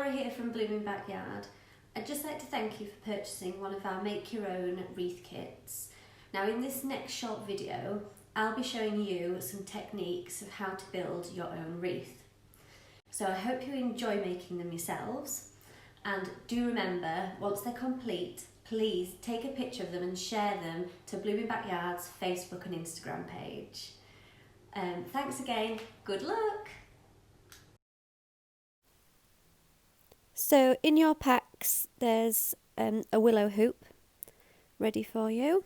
Laura here from Blooming Backyard. I'd just like to thank you for purchasing one of our make your own wreath kits. Now in this next short video, I'll be showing you some techniques of how to build your own wreath. So I hope you enjoy making them yourselves, and do remember, once they're complete, please take a picture of them and share them to Blooming Backyard's Facebook and Instagram page. Thanks again, good luck! So in your packs there's a willow hoop ready for you.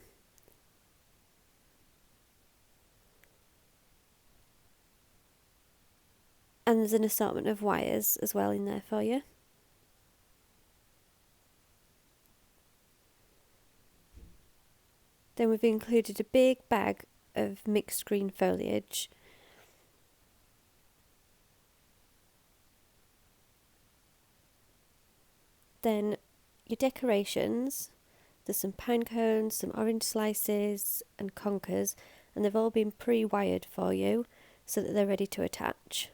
And there's an assortment of wires as well in there for you. Then we've included a big bag of mixed green foliage. Then your decorations, there's some pine cones, some orange slices and conkers, and they've all been pre-wired for you so that they're ready to attach.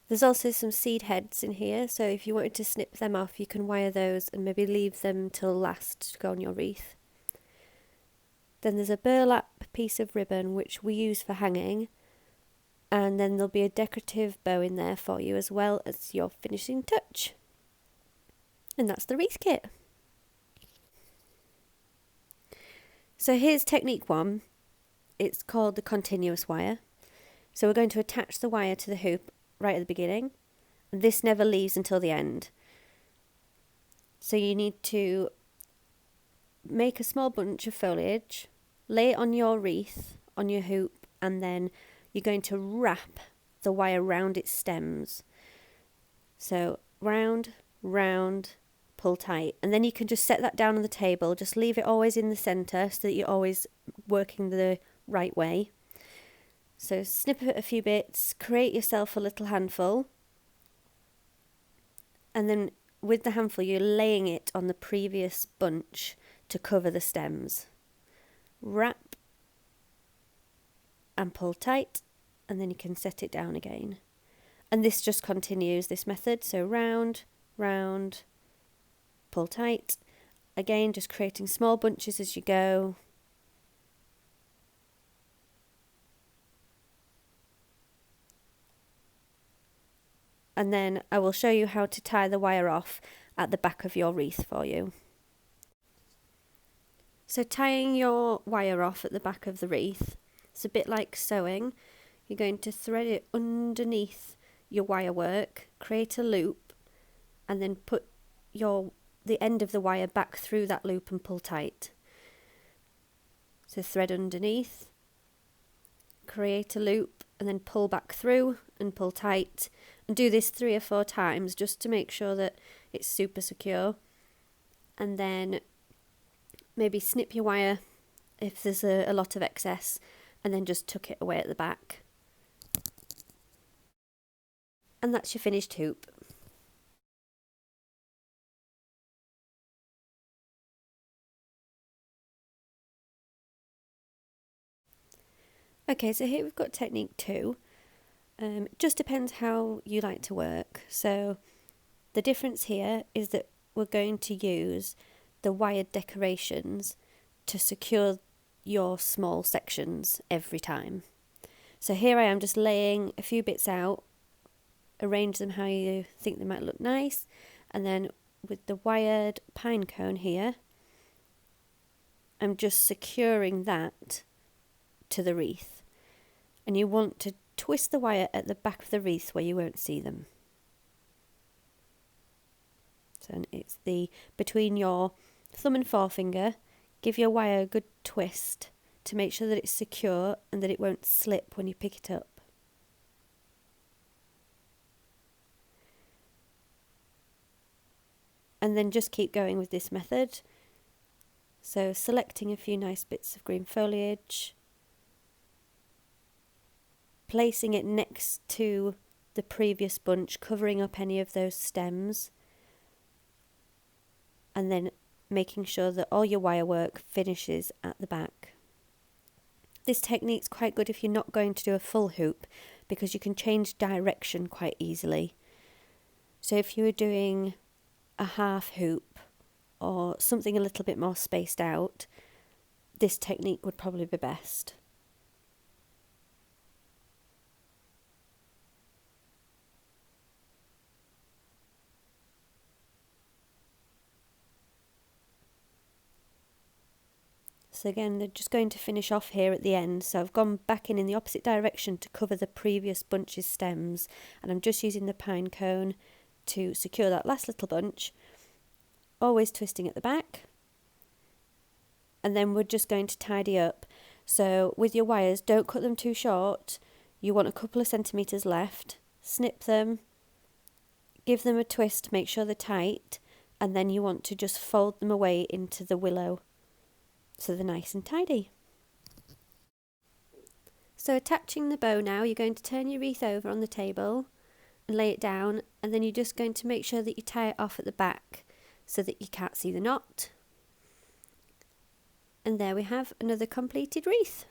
There's also some seed heads in here, so if you wanted to snip them off you can wire those and maybe leave them till last to go on your wreath. Then there's a burlap piece of ribbon which we use for hanging, and then there'll be a decorative bow in there for you as well as your finishing touch. And that's the wreath kit. So here's technique 1. It's called the continuous wire. So we're going to attach the wire to the hoop right at the beginning. This never leaves until the end. So you need to make a small bunch of foliage, lay it on your wreath, on your hoop, and then you're going to wrap the wire around its stems. So round, round, pull tight, and then you can just set that down on the table. Just leave it always in the centre so that you're always working the right way. So snip a few bits, create yourself a little handful, and then with the handful you're laying it on the previous bunch to cover the stems. Wrap and pull tight, and then you can set it down again. And this just continues, this method. So round, round, pull tight. Again, just creating small bunches as you go. And then I will show you how to tie the wire off at the back of your wreath for you. So tying your wire off at the back of the wreath, it's a bit like sewing. You're going to thread it underneath your wire work, create a loop, and then put the end of the wire back through that loop and pull tight. So thread underneath, create a loop, and then pull back through and pull tight. And do this 3 or 4 times just to make sure that it's super secure. And then maybe snip your wire if there's a lot of excess, and then just tuck it away at the back. And that's your finished hoop. Okay, so here we've got technique 2. It just depends how you like to work. So the difference here is that we're going to use the wired decorations to secure your small sections every time. So here I am just laying a few bits out, arrange them how you think they might look nice, and then with the wired pine cone here, I'm just securing that to the wreath. And you want to twist the wire at the back of the wreath where you won't see them. So it's between your thumb and forefinger. Give your wire a good twist to make sure that it's secure and that it won't slip when you pick it up. And then just keep going with this method. So selecting a few nice bits of green foliage, placing it next to the previous bunch, covering up any of those stems, and then making sure that all your wire work finishes at the back. This technique's quite good if you're not going to do a full hoop, because you can change direction quite easily. So if you were doing a half hoop or something a little bit more spaced out, this technique would probably be best. So again, they're just going to finish off here at the end. So I've gone back in the opposite direction to cover the previous bunch's stems, and I'm just using the pine cone to secure that last little bunch, always twisting at the back. And then we're just going to tidy up. So with your wires, don't cut them too short. You want a couple of centimetres left. Snip them, give them a twist to make sure they're tight, and then you want to just fold them away into the willow, so they're nice and tidy. So attaching the bow now, you're going to turn your wreath over on the table and lay it down, and then you're just going to make sure that you tie it off at the back so that you can't see the knot. And there we have another completed wreath.